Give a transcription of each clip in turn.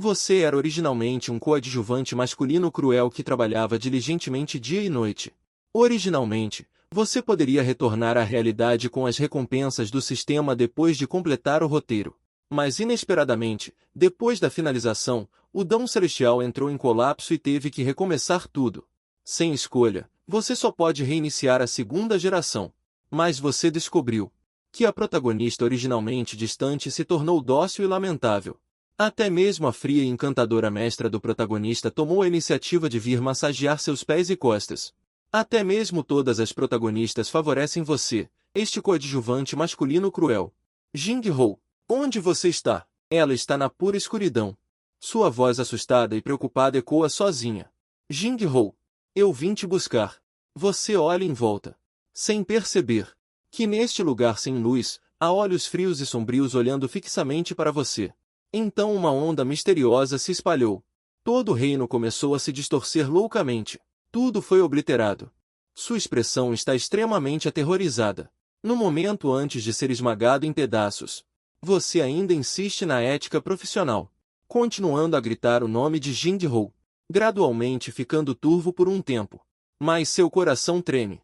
Você era originalmente um coadjuvante masculino cruel que trabalhava diligentemente dia e noite. Originalmente, você poderia retornar à realidade com as recompensas do sistema depois de completar o roteiro. Mas inesperadamente, depois da finalização, o Dão Celestial entrou em colapso e teve que recomeçar tudo. Sem escolha, você só pode reiniciar a segunda geração. Mas você descobriu que a protagonista originalmente distante se tornou dócil e lamentável. Até mesmo a fria e encantadora mestra do protagonista tomou a iniciativa de vir massagear seus pés e costas. Até mesmo todas as protagonistas favorecem você, este coadjuvante masculino cruel. Jing-Ho, onde você está? Ela está na pura escuridão. Sua voz assustada e preocupada ecoa sozinha. Jing-Ho, eu vim te buscar. Você olha em volta, sem perceber que neste lugar sem luz, há olhos frios e sombrios olhando fixamente para você. Então uma onda misteriosa se espalhou. Todo o reino começou a se distorcer loucamente. Tudo foi obliterado. Sua expressão está extremamente aterrorizada. No momento antes de ser esmagado em pedaços, você ainda insiste na ética profissional, continuando a gritar o nome de Jing-Ho, gradualmente ficando turvo por um tempo. Mas seu coração treme.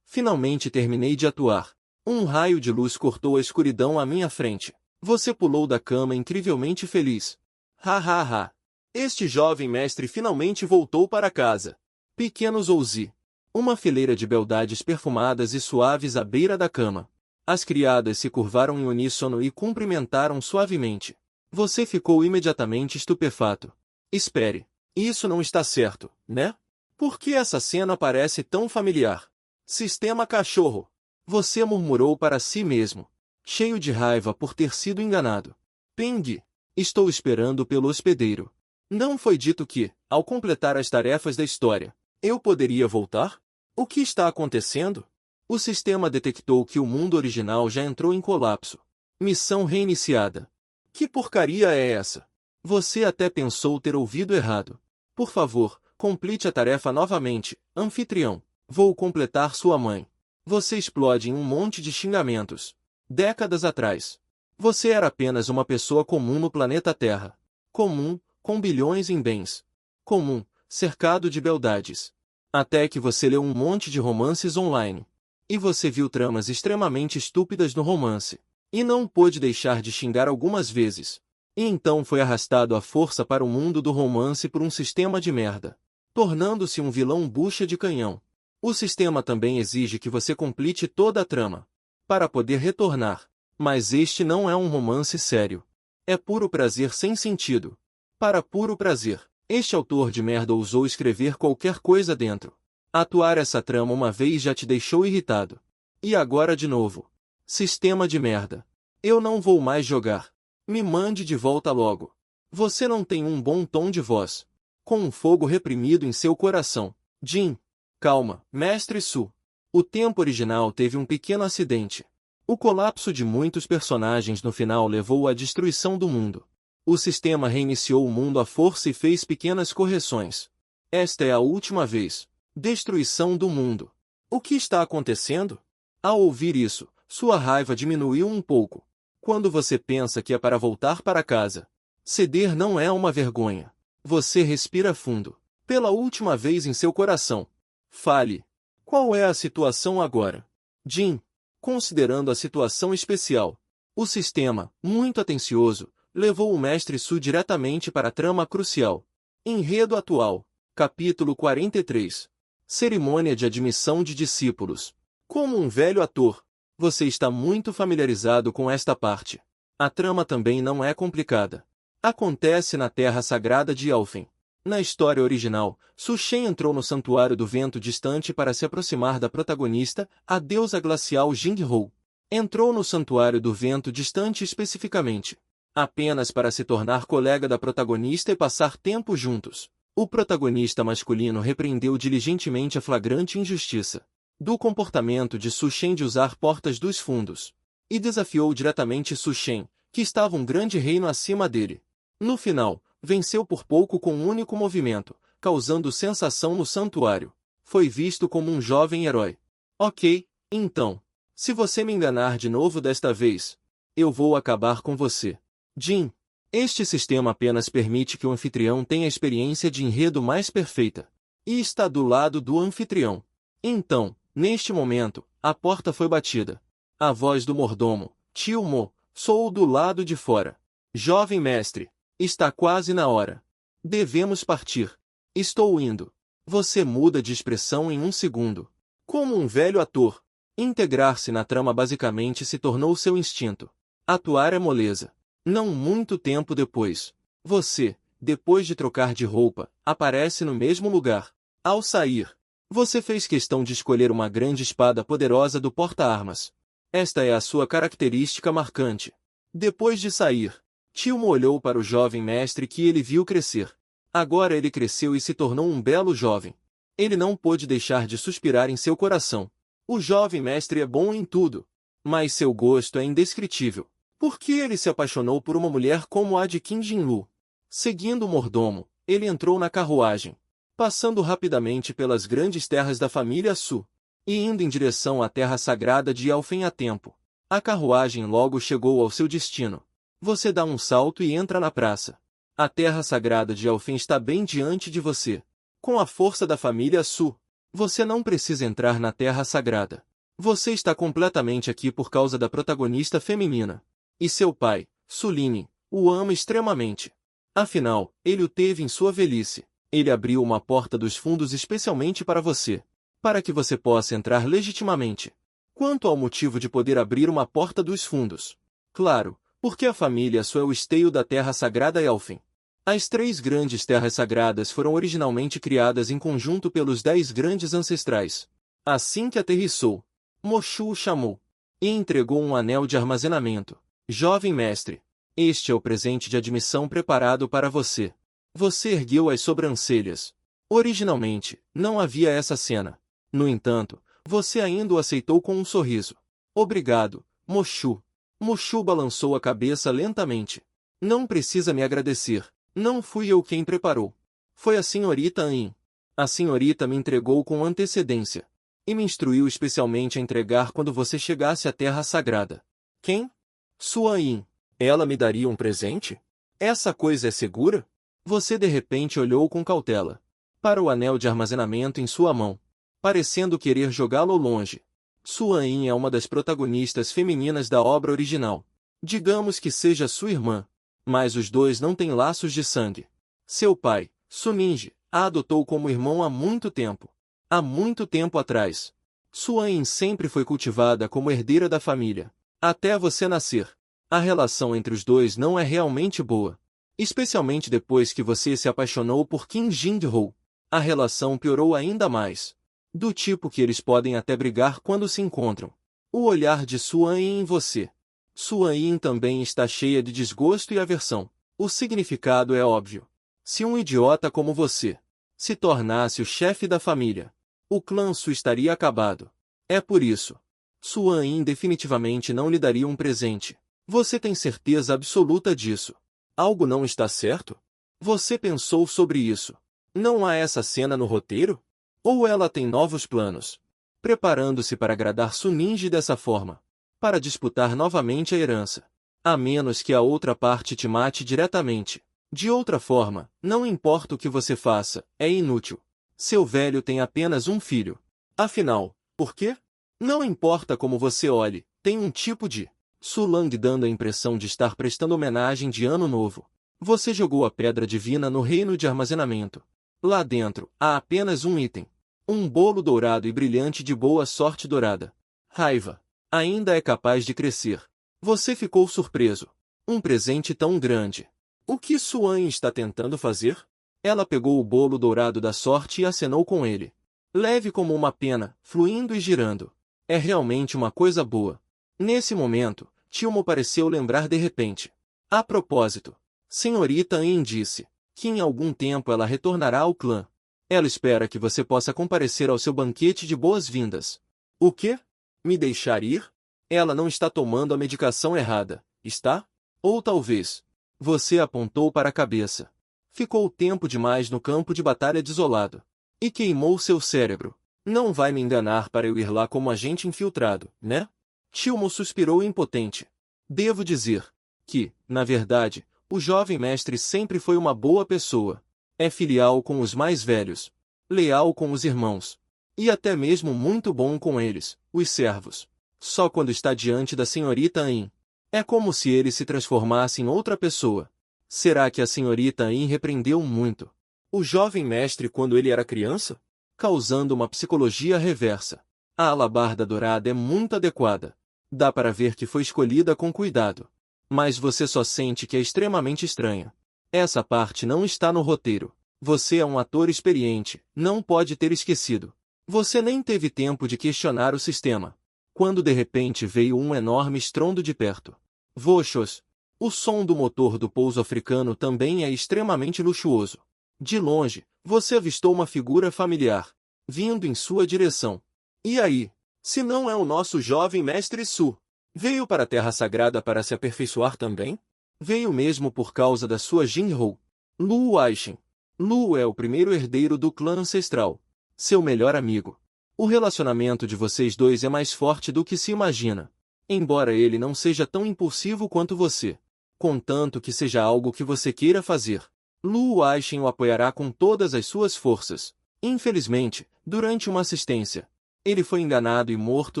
Finalmente terminei de atuar. Um raio de luz cortou a escuridão à minha frente. Você pulou da cama incrivelmente feliz. Ha ha ha. Este jovem mestre finalmente voltou para casa. Pequeno Zouzi. Uma fileira de beldades perfumadas e suaves à beira da cama. As criadas se curvaram em uníssono e cumprimentaram suavemente. Você ficou imediatamente estupefato. Espere. Isso não está certo, né? Por que essa cena parece tão familiar? Sistema cachorro. Você murmurou para si mesmo, cheio de raiva por ter sido enganado. Peng. Estou esperando pelo hospedeiro. Não foi dito que, ao completar as tarefas da história, eu poderia voltar? O que está acontecendo? O sistema detectou que o mundo original já entrou em colapso. Missão reiniciada. Que porcaria é essa? Você até pensou ter ouvido errado. Por favor, complete a tarefa novamente, anfitrião. Vou completar sua mãe. Você explode em um monte de xingamentos. Décadas atrás, você era apenas uma pessoa comum no planeta Terra. Comum, com bilhões em bens. Comum, cercado de beldades. Até que você leu um monte de romances online. E você viu tramas extremamente estúpidas no romance. E não pôde deixar de xingar algumas vezes. E então foi arrastado à força para o mundo do romance por um sistema de merda, tornando-se um vilão bucha de canhão. O sistema também exige que você complete toda a trama, para poder retornar. Mas este não é um romance sério. É puro prazer sem sentido. Para puro prazer, este autor de merda ousou escrever qualquer coisa dentro. Atuar essa trama uma vez já te deixou irritado. E agora de novo. Sistema de merda. Eu não vou mais jogar. Me mande de volta logo. Você não tem um bom tom de voz. Com um fogo reprimido em seu coração. Jin. Calma, Mestre Su. O tempo original teve um pequeno acidente. O colapso de muitos personagens no final levou à destruição do mundo. O sistema reiniciou o mundo à força e fez pequenas correções. Esta é a última vez. Destruição do mundo. O que está acontecendo? Ao ouvir isso, sua raiva diminuiu um pouco. Quando você pensa que é para voltar para casa, ceder não é uma vergonha. Você respira fundo. Pela última vez em seu coração. Fale. Qual é a situação agora? Jin. Considerando a situação especial, o sistema, muito atencioso, levou o Mestre Su diretamente para a trama crucial. Enredo atual. Capítulo 43. Cerimônia de admissão de discípulos. Como um velho ator, você está muito familiarizado com esta parte. A trama também não é complicada. Acontece na Terra Sagrada de Elfen. Na história original, Su Shen entrou no Santuário do Vento Distante para se aproximar da protagonista, a deusa glacial Jing-Ho. Entrou no Santuário do Vento Distante especificamente, apenas para se tornar colega da protagonista e passar tempo juntos. O protagonista masculino repreendeu diligentemente a flagrante injustiça do comportamento de Su Shen de usar portas dos fundos, e desafiou diretamente Su Shen, que estava um grande reino acima dele. No final, venceu por pouco com um único movimento, causando sensação no santuário. Foi visto como um jovem herói. Ok, então. Se você me enganar de novo desta vez, eu vou acabar com você. Jin. Este sistema apenas permite que o anfitrião tenha a experiência de enredo mais perfeita. E está do lado do anfitrião. Então, neste momento, a porta foi batida. A voz do mordomo: Tio Mo, sou do lado de fora. Jovem mestre, está quase na hora. Devemos partir. Estou indo. Você muda de expressão em um segundo. Como um velho ator. Integrar-se na trama basicamente se tornou seu instinto. Atuar é moleza. Não muito tempo depois. Você, depois de trocar de roupa, aparece no mesmo lugar. Ao sair, você fez questão de escolher uma grande espada poderosa do porta-armas. Esta é a sua característica marcante. Depois de sair, Tio Mo olhou para o jovem mestre que ele viu crescer. Agora ele cresceu e se tornou um belo jovem. Ele não pôde deixar de suspirar em seu coração. O jovem mestre é bom em tudo, mas seu gosto é indescritível. Por que ele se apaixonou por uma mulher como a de Qin Jinlu? Seguindo o mordomo, ele entrou na carruagem, passando rapidamente pelas grandes terras da família Su, e indo em direção à terra sagrada de Elfen a tempo. A carruagem logo chegou ao seu destino. Você dá um salto e entra na praça. A terra sagrada de Elfen está bem diante de você. Com a força da família Su, você não precisa entrar na terra sagrada. Você está completamente aqui por causa da protagonista feminina. E seu pai, Sulin, o ama extremamente. Afinal, ele o teve em sua velhice. Ele abriu uma porta dos fundos especialmente para você, para que você possa entrar legitimamente. Quanto ao motivo de poder abrir uma porta dos fundos? Claro, porque a família Su é o esteio da terra sagrada Elfen. As 3 grandes terras sagradas foram originalmente criadas em conjunto pelos 10 grandes ancestrais. Assim que aterrissou, Moshu o chamou e entregou um anel de armazenamento. Jovem mestre, este é o presente de admissão preparado para você. Você ergueu as sobrancelhas. Originalmente, não havia essa cena. No entanto, você ainda o aceitou com um sorriso. Obrigado, Moshu. Moshu balançou a cabeça lentamente. Não precisa me agradecer. Não fui eu quem preparou. Foi a senhorita Ain. A senhorita me entregou com antecedência. E me instruiu especialmente a entregar quando você chegasse à Terra Sagrada. Quem? Sua Ain. Ela me daria um presente? Essa coisa é segura? Você de repente olhou com cautela para o anel de armazenamento em sua mão, parecendo querer jogá-lo longe. Sua Ain é uma das protagonistas femininas da obra original. Digamos que seja sua irmã, mas os dois não têm laços de sangue. Seu pai, Suninji, a adotou como irmão há muito tempo. Há muito tempo atrás. Sua Ain sempre foi cultivada como herdeira da família. Até você nascer. A relação entre os dois não é realmente boa. Especialmente depois que você se apaixonou por Qin Jinru. A relação piorou ainda mais. Do tipo que eles podem até brigar quando se encontram. O olhar de Sua Ain em você. Sua Ain também está cheia de desgosto e aversão. O significado é óbvio. Se um idiota como você se tornasse o chefe da família, o clã Su estaria acabado. É por isso. Sua Ain definitivamente não lhe daria um presente. Você tem certeza absoluta disso? Algo não está certo? Você pensou sobre isso? Não há essa cena no roteiro? Ou ela tem novos planos? Preparando-se para agradar Suninji dessa forma. Para disputar novamente a herança. A menos que a outra parte te mate diretamente. De outra forma, não importa o que você faça, é inútil. Seu velho tem apenas um filho. Afinal, por quê? Não importa como você olhe, tem um tipo de Sulang dando a impressão de estar prestando homenagem de Ano Novo. Você jogou a pedra divina no reino de armazenamento. Lá dentro, há apenas um item. Um bolo dourado e brilhante de boa sorte dourada. Raiva. Ainda é capaz de crescer. Você ficou surpreso. Um presente tão grande. O que Suan está tentando fazer? Ela pegou o bolo dourado da sorte e acenou com ele. Leve como uma pena, fluindo e girando. É realmente uma coisa boa. Nesse momento, Tio Mo pareceu lembrar de repente. A propósito, senhorita Ain disse que em algum tempo ela retornará ao clã. Ela espera que você possa comparecer ao seu banquete de boas-vindas. O quê? Me deixar ir? Ela não está tomando a medicação errada, está? Ou talvez. Você apontou para a cabeça. Ficou tempo demais no campo de batalha desolado. E queimou seu cérebro. Não vai me enganar para eu ir lá como agente infiltrado, né? Tio Mo suspirou impotente. Devo dizer que, na verdade, O jovem mestre sempre foi uma boa pessoa. É filial com os mais velhos, leal com os irmãos, e até mesmo muito bom com eles, os servos. Só quando está diante da senhorita Ain, é como se ele se transformasse em outra pessoa. Será que a senhorita Ain repreendeu muito o jovem mestre quando ele era criança? Causando uma psicologia reversa. A alabarda dourada é muito adequada. Dá para ver que foi escolhida com cuidado. Mas você só sente que é extremamente estranha. Essa parte não está no roteiro. Você é um ator experiente, não pode ter esquecido. Você nem teve tempo de questionar o sistema. Quando de repente veio um enorme estrondo de perto. Voxos! O som do motor do pouso africano também é extremamente luxuoso. De longe, você avistou uma figura familiar, vindo em sua direção. E aí? Se não é o nosso jovem mestre Su? Veio para a Terra Sagrada para se aperfeiçoar também? Veio mesmo por causa da sua Jinhou. Lu Aishin. Lu é o primeiro herdeiro do clã ancestral. Seu melhor amigo. O relacionamento de vocês dois é mais forte do que se imagina. Embora ele não seja tão impulsivo quanto você. Contanto que seja algo que você queira fazer. Lu Aishin o apoiará com todas as suas forças. Infelizmente, durante uma assistência, ele foi enganado e morto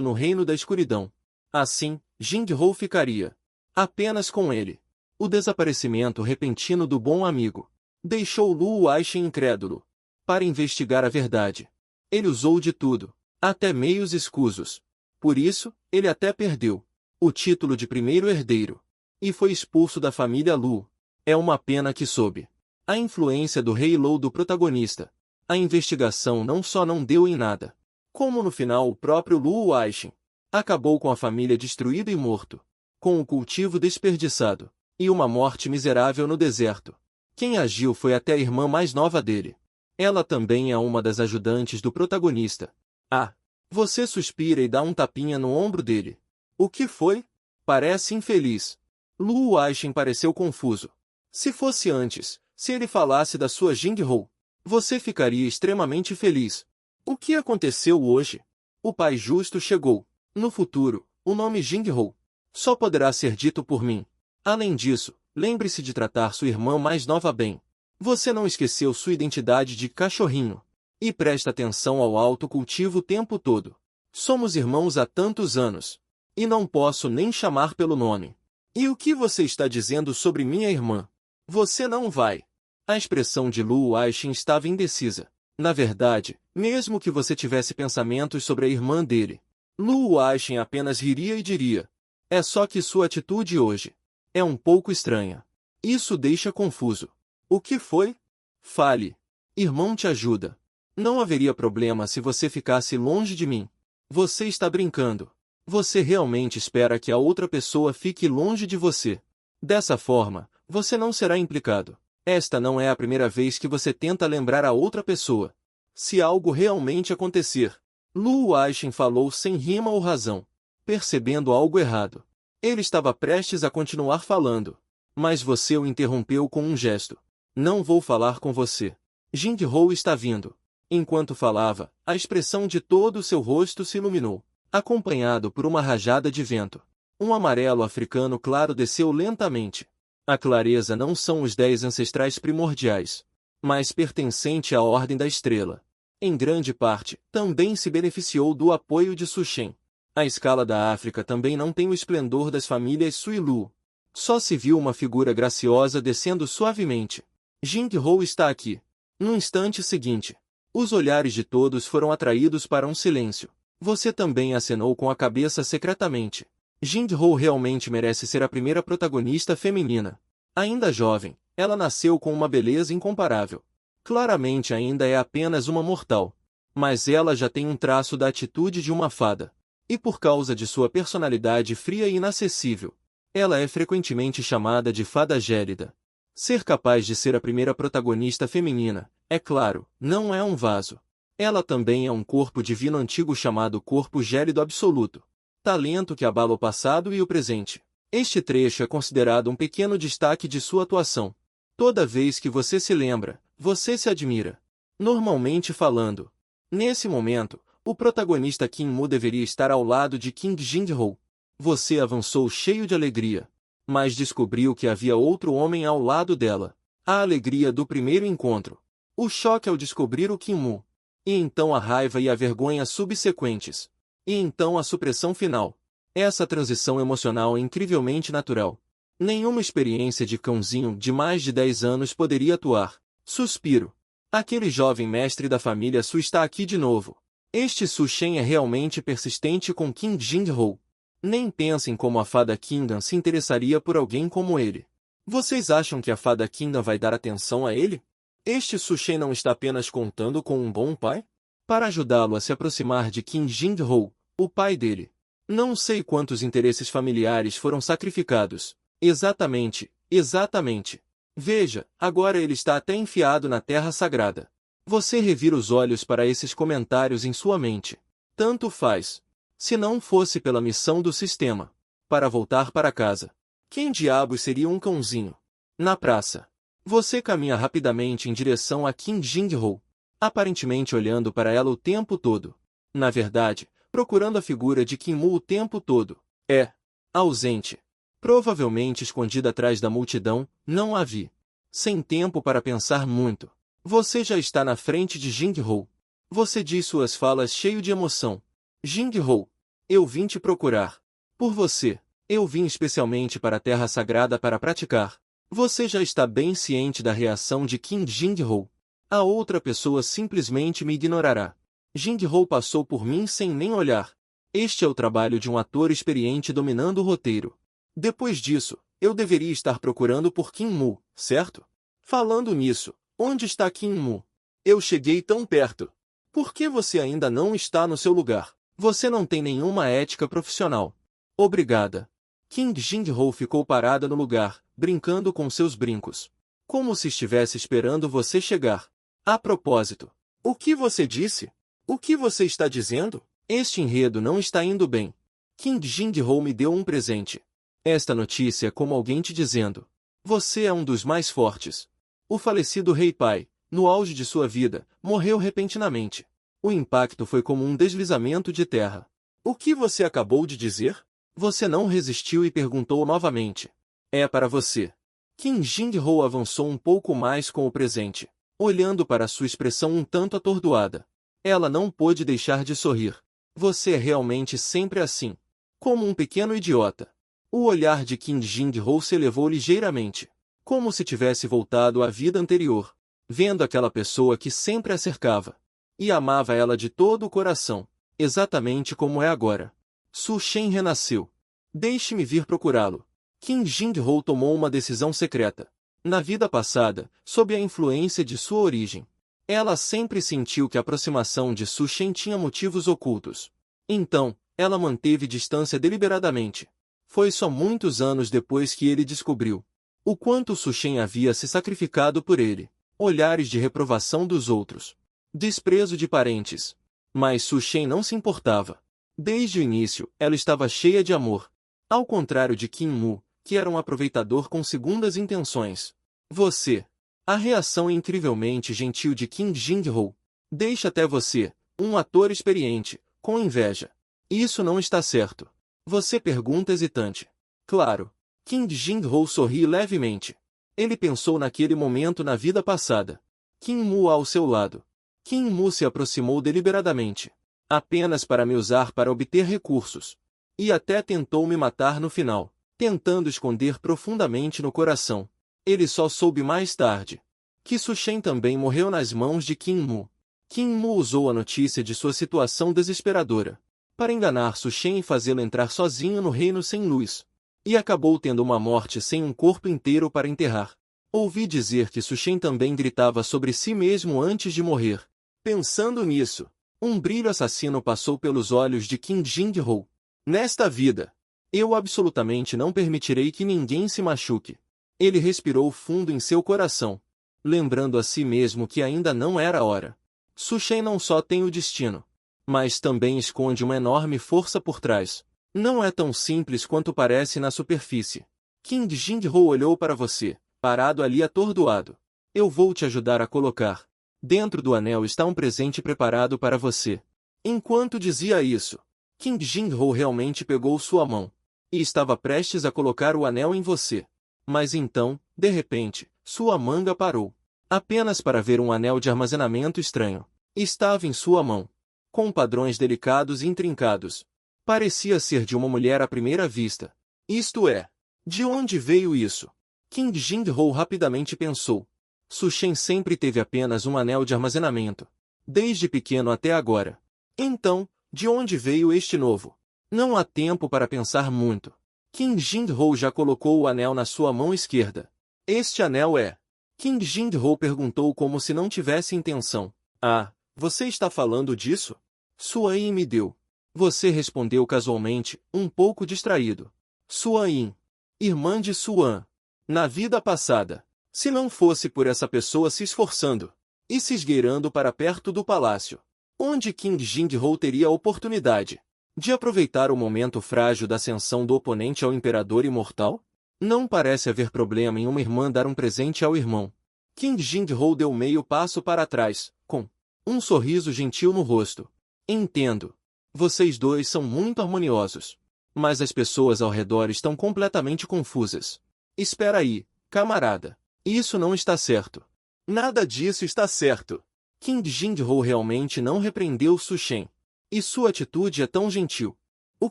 no reino da escuridão. Assim, Jinghou ficaria apenas com ele. O desaparecimento repentino do bom amigo deixou Lu Aishin incrédulo. Para investigar a verdade, ele usou de tudo, até meios escusos. Por isso, ele até perdeu o título de primeiro herdeiro e foi expulso da família Lu. É uma pena que, sob a influência do rei Lou do protagonista, a investigação não só não deu em nada, como no final o próprio Lu Aishin acabou com a família destruída e morto, com o cultivo desperdiçado, e uma morte miserável no deserto. Quem agiu foi até a irmã mais nova dele. Ela também é uma das ajudantes do protagonista. Ah! Você suspira e dá um tapinha no ombro dele. O que foi? Parece infeliz. Lu Aishin pareceu confuso. Se fosse antes, se ele falasse da sua Jinghou, você ficaria extremamente feliz. O que aconteceu hoje? O pai justo chegou. No futuro, o nome Jinghou só poderá ser dito por mim. Além disso, lembre-se de tratar sua irmã mais nova bem. Você não esqueceu sua identidade de cachorrinho. E presta atenção ao autocultivo o tempo todo. Somos irmãos há tantos anos. E não posso nem chamar pelo nome. E o que você está dizendo sobre minha irmã? Você não vai. A expressão de Lu Aishin estava indecisa. Na verdade, mesmo que você tivesse pensamentos sobre a irmã dele, Lu Aishin apenas riria e diria: é só que sua atitude hoje é um pouco estranha. Isso deixa confuso. O que foi? Fale. Irmão te ajuda. Não haveria problema se você ficasse longe de mim. Você está brincando. Você realmente espera que a outra pessoa fique longe de você. Dessa forma, você não será implicado. Esta não é a primeira vez que você tenta lembrar a outra pessoa. Se algo realmente acontecer, Lu Aishin falou sem rima ou razão, percebendo algo errado. Ele estava prestes a continuar falando, mas você o interrompeu com um gesto. Não vou falar com você. Jinghou está vindo. Enquanto falava, a expressão de todo o seu rosto se iluminou, acompanhado por uma rajada de vento. Um amarelo africano claro desceu lentamente. A clareza não são os 10 ancestrais primordiais, mas pertencente à Ordem da Estrela. Em grande parte, também se beneficiou do apoio de Sushen. A escala da África também não tem o esplendor das famílias Suilu. Só se viu uma figura graciosa descendo suavemente. Jinghou está aqui. No instante seguinte, os olhares de todos foram atraídos para um silêncio. Você também acenou com a cabeça secretamente. Jinghou realmente merece ser a primeira protagonista feminina. Ainda jovem, ela nasceu com uma beleza incomparável. Claramente ainda é apenas uma mortal. Mas ela já tem um traço da atitude de uma fada. E por causa de sua personalidade fria e inacessível, ela é frequentemente chamada de fada gélida. Ser capaz de ser a primeira protagonista feminina, é claro, não é um vaso. Ela também é um corpo divino antigo chamado corpo gélido absoluto. Talento que abala o passado e o presente. Este trecho é considerado um pequeno destaque de sua atuação. Toda vez que você se lembra, você se admira. Normalmente falando. Nesse momento, o protagonista Kim Mu deveria estar ao lado de King Jinghou. Você avançou cheio de alegria. mas descobriu que havia outro homem ao lado dela. A alegria do primeiro encontro. O choque ao descobrir o Kim-Moo. E então a raiva e a vergonha subsequentes. E então a supressão final. Essa transição emocional é incrivelmente natural. Nenhuma experiência de cãozinho de mais de 10 anos poderia atuar. Suspiro. Aquele jovem mestre da família Su está aqui de novo. Este Su Shen é realmente persistente com Kim Jin-ho. Nem pensem como a fada Kingdom se interessaria por alguém como ele. Vocês acham que a fada Kingdom vai dar atenção a ele? Este Su Shen não está apenas contando com um bom pai? Para ajudá-lo a se aproximar de Kim Jin-ho, o pai dele. Não sei quantos interesses familiares foram sacrificados. Exatamente, exatamente. Veja, agora ele está até enfiado na terra sagrada. Você revira os olhos para esses comentários em sua mente. Tanto faz. Se não fosse pela missão do sistema. Para voltar para casa. Quem diabos seria um cãozinho? Na praça. Você caminha rapidamente em direção a Kim Jin-ho, aparentemente olhando para ela o tempo todo. Na verdade, procurando a figura de Kim-Moo o tempo todo. É ausente. Provavelmente escondida atrás da multidão, não a vi. Sem tempo para pensar muito. Você já está na frente de Jing-ho. Você diz suas falas cheio de emoção. Jing-ho, eu vim te procurar. Por você. Eu vim especialmente para a Terra Sagrada para praticar. Você já está bem ciente da reação de Kim Jing-ho. A outra pessoa simplesmente me ignorará. Jing-ho passou por mim sem nem olhar. Este é o trabalho de um ator experiente dominando o roteiro. Depois disso, eu deveria estar procurando por Kim-Moo, certo? Falando nisso, onde está Kim-Moo? Eu cheguei tão perto. Por que você ainda não está no seu lugar? Você não tem nenhuma ética profissional. Obrigada. Kim Jin-ho ficou parada no lugar, brincando com seus brincos. Como se estivesse esperando você chegar. A propósito. O que você disse? O que você está dizendo? Este enredo não está indo bem. Kim Jin-ho me deu um presente. Esta notícia é como alguém te dizendo. Você é um dos mais fortes. O falecido rei pai, no auge de sua vida, morreu repentinamente. O impacto foi como um deslizamento de terra. O que você acabou de dizer? Você não resistiu e perguntou novamente. É para você. Kim Jin-ho avançou um pouco mais com o presente, olhando para sua expressão um tanto atordoada. Ela não pôde deixar de sorrir. Você é realmente sempre assim. Como um pequeno idiota. O olhar de Kim Jin-ho se elevou ligeiramente, como se tivesse voltado à vida anterior, vendo aquela pessoa que sempre a cercava. E amava ela de todo o coração, exatamente como é agora. Su Shen renasceu. Deixe-me vir procurá-lo. Kim Jin-ho tomou uma decisão secreta. Na vida passada, sob a influência de sua origem, ela sempre sentiu que a aproximação de Su Shen tinha motivos ocultos. Então, ela manteve distância deliberadamente. Foi só muitos anos depois que ele descobriu o quanto Su Shen havia se sacrificado por ele. Olhares de reprovação dos outros. Desprezo de parentes. Mas Su Shen não se importava. Desde o início, ela estava cheia de amor. Ao contrário de Kim-Moo, que era um aproveitador com segundas intenções. Você. A reação incrivelmente gentil de Kim Jin-ho. Deixa até você, um ator experiente, com inveja. Isso não está certo. Você pergunta hesitante. Claro. Kim Jin-ho sorri levemente. Ele pensou naquele momento na vida passada. Kim-Moo ao seu lado. Kim-Moo se aproximou deliberadamente. Apenas para me usar para obter recursos. E até tentou me matar no final, tentando esconder profundamente no coração. Ele só soube mais tarde que Su Shen também morreu nas mãos de Kim-Moo. Kim-Moo usou a notícia de sua situação desesperadora para enganar Su Shen e fazê-lo entrar sozinho no reino sem luz. E acabou tendo uma morte sem um corpo inteiro para enterrar. Ouvi dizer que Su Shen também gritava sobre si mesmo antes de morrer. Pensando nisso, um brilho assassino passou pelos olhos de Kim Jin-ho. Nesta vida, eu absolutamente não permitirei que ninguém se machuque. Ele respirou fundo em seu coração, lembrando a si mesmo que ainda não era a hora. Su Shen não só tem o destino, mas também esconde uma enorme força por trás. Não é tão simples quanto parece na superfície. Kim Jin-ho olhou para você, parado ali atordoado. Eu vou te ajudar a colocar. Dentro do anel está um presente preparado para você. Enquanto dizia isso, Kim Jin-ho realmente pegou sua mão. e estava prestes a colocar o anel em você. Mas então, de repente, sua manga parou. Apenas para ver um anel de armazenamento estranho. Estava em sua mão. Com padrões delicados e intrincados. Parecia ser de uma mulher à primeira vista. Isto é, de onde veio isso? Qin Jin-ho rapidamente pensou. Su Shen sempre teve apenas um anel de armazenamento. Desde pequeno até agora. Então, de onde veio este novo? Não há tempo para pensar muito. Qin Jin-ho já colocou o anel na sua mão esquerda. Este anel é... Qin Jin-ho perguntou como se não tivesse intenção. Ah, você está falando disso? Sua Yin me deu. Você respondeu casualmente, um pouco distraído. Sua Yin. Irmã de Suan. Na vida passada. Se não fosse por essa pessoa se esforçando e se esgueirando para perto do palácio, onde Qin Jin-ho teria a oportunidade de aproveitar o momento frágil da ascensão do oponente ao imperador imortal? Não parece haver problema em uma irmã dar um presente ao irmão. Qin Jin-ho deu meio passo para trás, com um sorriso gentil no rosto. Entendo. Vocês dois são muito harmoniosos. Mas as pessoas ao redor estão completamente confusas. Espera aí, camarada. Isso não está certo. Nada disso está certo. Qin Jin-ho realmente não repreendeu Su Shen. E sua atitude é tão gentil. O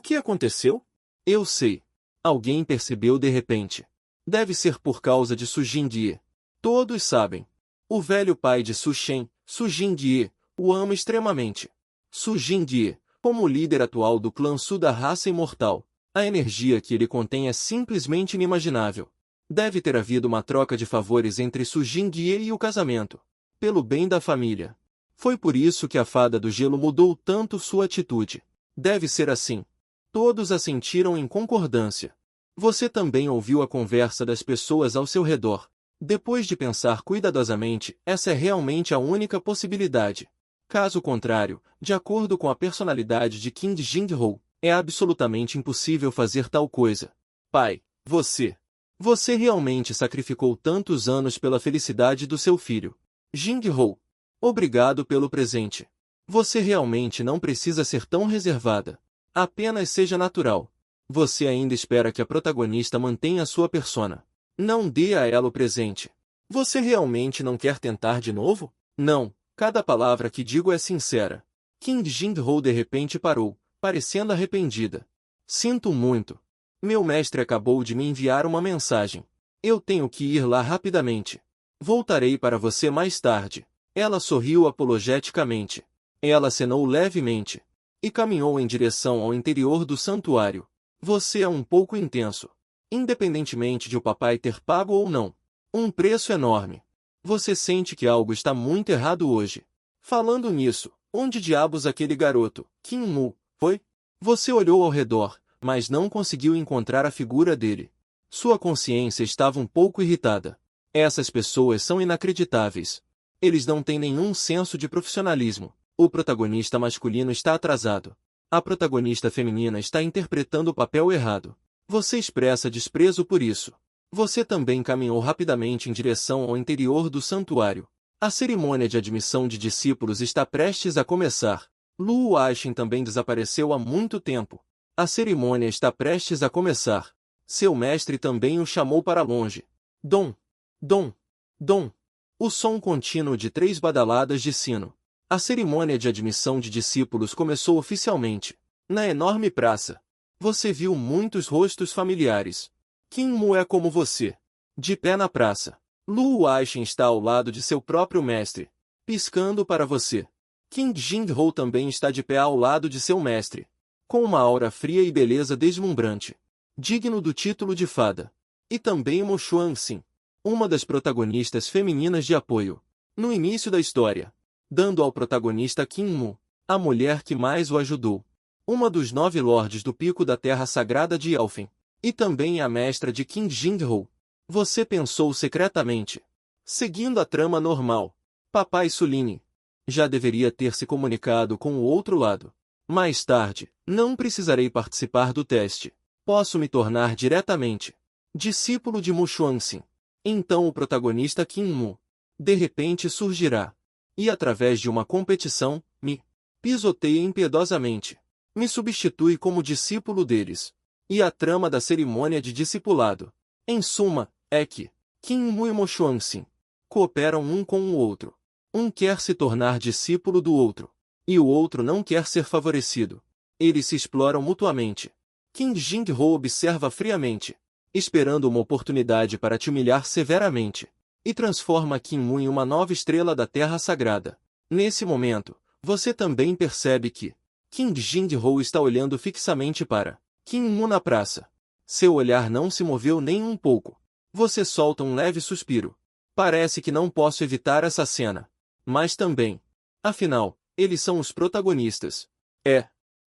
que aconteceu? Eu sei. Alguém percebeu de repente. Deve ser por causa de Su Jin-die. Todos sabem. O velho pai de Su Shen, Su Jin-die, o ama extremamente. Su Jin-die, como o líder atual do clã Su da raça imortal, a energia que ele contém é simplesmente inimaginável. Deve ter havido uma troca de favores entre Su Jin-die e o casamento. Pelo bem da família. Foi por isso que a fada do gelo mudou tanto sua atitude. Deve ser assim. Todos assentiram em concordância. Você também ouviu a conversa das pessoas ao seu redor. Depois de pensar cuidadosamente, essa é realmente a única possibilidade. Caso contrário, de acordo com a personalidade de Qin Jin-ho, é absolutamente impossível fazer tal coisa. Pai, você realmente sacrificou tantos anos pela felicidade do seu filho. Jin-ho, obrigado pelo presente. Você realmente não precisa ser tão reservada. Apenas seja natural. Você ainda espera que a protagonista mantenha sua persona. Não dê a ela o presente. Você realmente não quer tentar de novo? Não, cada palavra que digo é sincera. Qin Jin-ho de repente parou, parecendo arrependida. Sinto muito. Meu mestre acabou de me enviar uma mensagem. Eu tenho que ir lá rapidamente. Voltarei para você mais tarde. Ela sorriu apologeticamente. Ela acenou levemente. E caminhou em direção ao interior do santuário. Você é um pouco intenso. Independentemente de o papai ter pago ou não. Um preço enorme. Você sente que algo está muito errado hoje. Falando nisso, onde diabos aquele garoto, Qin Mu, foi? Você olhou ao redor, mas não conseguiu encontrar a figura dele. Sua consciência estava um pouco irritada. Essas pessoas são inacreditáveis. Eles não têm nenhum senso de profissionalismo. O protagonista masculino está atrasado. A protagonista feminina está interpretando o papel errado. Você expressa desprezo por isso. Você também caminhou rapidamente em direção ao interior do santuário. A cerimônia de admissão de discípulos está prestes a começar. Lu Aixin também desapareceu há muito tempo. A cerimônia está prestes a começar. Seu mestre também o chamou para longe. Dom, dom, dom. O som contínuo de 3 badaladas de sino. A cerimônia de admissão de discípulos começou oficialmente. Na enorme praça. Você viu muitos rostos familiares. Qin Mu é como você. De pé na praça. Lu Aixin está ao lado de seu próprio mestre. Piscando para você. Qin Jin-ho também está de pé ao lado de seu mestre. Com uma aura fria e beleza deslumbrante. Digno do título de fada. E também Mo Xuanxin. Uma das protagonistas femininas de apoio. No início da história. Dando ao protagonista Qin Mu, a mulher que mais o ajudou. Uma dos 9 lordes do Pico da Terra Sagrada de Elfen. E também a mestra de Qin Jin-ho. Você pensou secretamente. Seguindo a trama normal. Papai Sulin já deveria ter se comunicado com o outro lado. Mais tarde, não precisarei participar do teste. Posso me tornar diretamente discípulo de Mu Xuanxin. Então o protagonista Qin Mu, de repente surgirá. E através de uma competição, me pisoteia impiedosamente. Me substitui como discípulo deles. e a trama da cerimônia de discipulado. Em suma, é que Kim Mu e Mo Xuanxin cooperam um com o outro. Um quer se tornar discípulo do outro, e o outro não quer ser favorecido. Eles se exploram mutuamente. Qin Jingho observa friamente, esperando uma oportunidade para te humilhar severamente, e transforma Qin Mu em uma nova estrela da Terra Sagrada. Nesse momento, você também percebe que Qin Jingho está olhando fixamente para Qin Mu na praça. Seu olhar não se moveu nem um pouco. Você solta um leve suspiro. Parece que não posso evitar essa cena. Mas também. Afinal, eles são os protagonistas.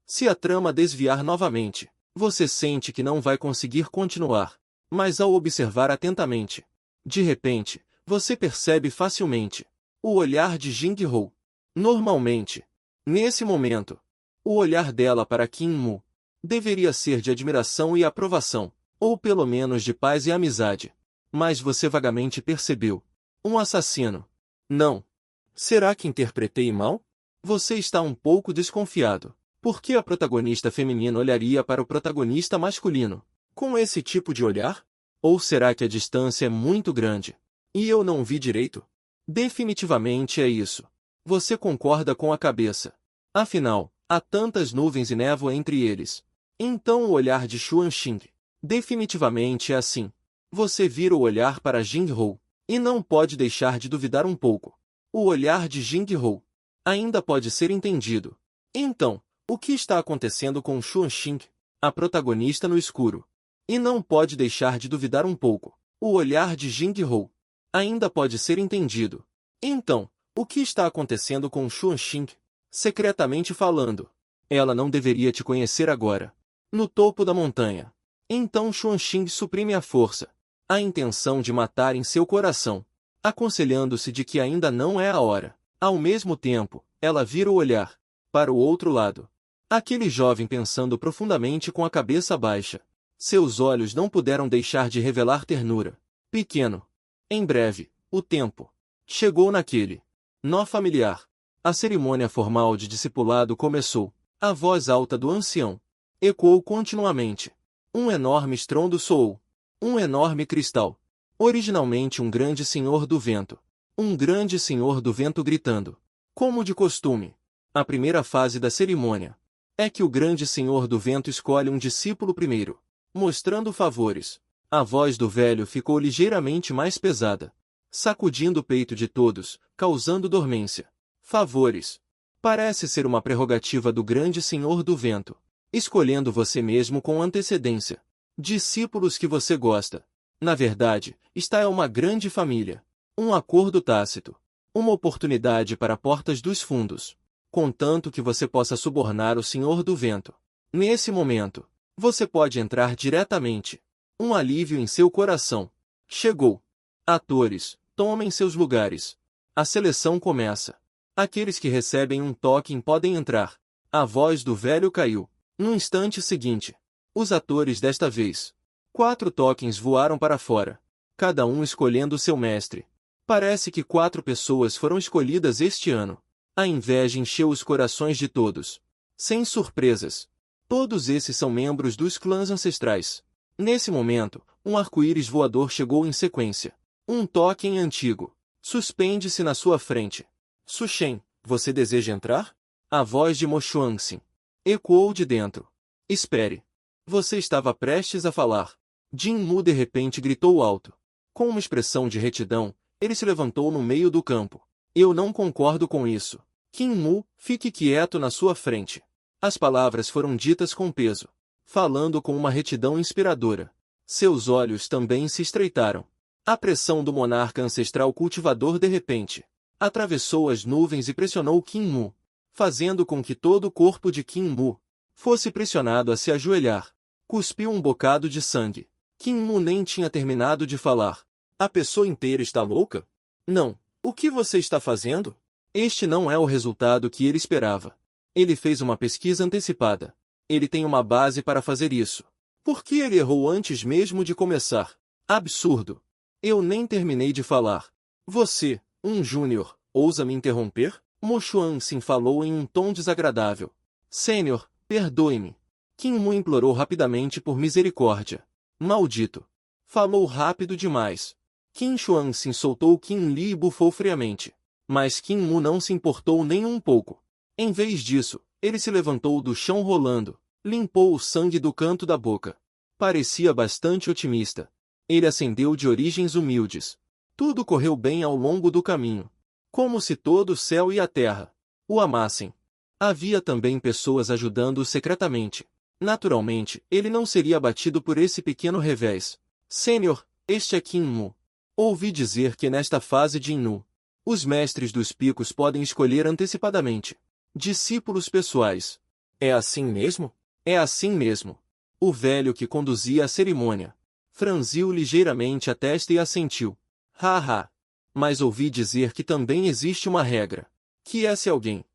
Se a trama desviar novamente, você sente que não vai conseguir continuar. Mas ao observar atentamente, de repente, você percebe facilmente o olhar de Jingho. Normalmente, nesse momento, o olhar dela para Qin Mu deveria ser de admiração e aprovação, ou pelo menos de paz e amizade. Mas você vagamente percebeu um assassino. Não. Será que interpretei mal? Você está um pouco desconfiado. Por que a protagonista feminina olharia para o protagonista masculino com esse tipo de olhar? Ou será que a distância é muito grande e eu não vi direito? Definitivamente é isso. Você concorda com a cabeça. Afinal, há tantas nuvens e névoa entre eles. Então o olhar de Xuanxing definitivamente é assim. Você vira o olhar para Jingho e não pode deixar de duvidar um pouco. O olhar de Jingho ainda pode ser entendido. Então, o que está acontecendo com Xuanxing, a protagonista no escuro? E não pode deixar de duvidar um pouco. O olhar de Jingho ainda pode ser entendido. Então, o que está acontecendo com Xuanxing? Secretamente falando, ela não deveria te conhecer agora. No topo da montanha. Então Xuanxing suprime a força, a intenção de matar em seu coração, aconselhando-se de que ainda não é a hora. Ao mesmo tempo, ela vira o olhar para o outro lado. Aquele jovem pensando profundamente com a cabeça baixa. Seus olhos não puderam deixar de revelar ternura. Pequeno. Em breve, o tempo chegou naquele nó familiar. A cerimônia formal de discipulado começou. A voz alta do ancião ecoou continuamente. Um enorme estrondo soou. Um enorme cristal. Originalmente um grande senhor do vento. Um grande senhor do vento gritando. Como de costume. A primeira fase da cerimônia é que o grande senhor do vento escolhe um discípulo primeiro, mostrando favores. A voz do velho ficou ligeiramente mais pesada, sacudindo o peito de todos, causando dormência. Favores. Parece ser uma prerrogativa do grande senhor do vento, escolhendo você mesmo com antecedência. Discípulos que você gosta. Na verdade, esta é uma grande família. Um acordo tácito. Uma oportunidade para portas dos fundos. Contanto que você possa subornar o senhor do vento. Nesse momento, você pode entrar diretamente. Um alívio em seu coração. Chegou. Atores, tomem seus lugares. A seleção começa. Aqueles que recebem um toque podem entrar. A voz do velho caiu. No instante seguinte, os atores desta vez. 4 tokens voaram para fora. Cada um escolhendo seu mestre. Parece que 4 pessoas foram escolhidas este ano. A inveja encheu os corações de todos. Sem surpresas. Todos esses são membros dos clãs ancestrais. Nesse momento, um arco-íris voador chegou em sequência. Um token antigo. Suspende-se na sua frente. Suchen, você deseja entrar? A voz de Mo Xuanxin ecoou de dentro. Espere. Você estava prestes a falar. Jin Mu de repente gritou alto. Com uma expressão de retidão, ele se levantou no meio do campo. Eu não concordo com isso. Qin Mu, fique quieto na sua frente. As palavras foram ditas com peso, falando com uma retidão inspiradora. Seus olhos também se estreitaram. A pressão do monarca ancestral cultivador de repente atravessou as nuvens e pressionou Qin Mu, fazendo com que todo o corpo de Qin Mu fosse pressionado a se ajoelhar. Cuspiu um bocado de sangue. Qin Mu nem tinha terminado de falar. A pessoa inteira está louca? Não. O que você está fazendo? Este não é o resultado que ele esperava. Ele fez uma pesquisa antecipada. Ele tem uma base para fazer isso. Por que ele errou antes mesmo de começar? Absurdo. Eu nem terminei de falar. Você, um júnior, ousa me interromper? Mo Xuanxin falou em um tom desagradável. Sênior, perdoe-me. Qin Mu implorou rapidamente por misericórdia. Maldito! Falou rápido demais. Qin Xuanxin soltou Qin Li e bufou friamente. Mas Qin Mu não se importou nem um pouco. Em vez disso, ele se levantou do chão rolando, limpou o sangue do canto da boca. Parecia bastante otimista. Ele ascendeu de origens humildes. Tudo correu bem ao longo do caminho. Como se todo o céu e a terra o amassem. Havia também pessoas ajudando-o secretamente. Naturalmente, ele não seria abatido por esse pequeno revés. Sênior, este é Qin Mu. Ouvi dizer que nesta fase de Inu, os mestres dos picos podem escolher antecipadamente discípulos pessoais. É assim mesmo? É assim mesmo. O velho que conduzia a cerimônia franziu ligeiramente a testa e assentiu. Haha. Mas ouvi dizer que também existe uma regra. Que é se alguém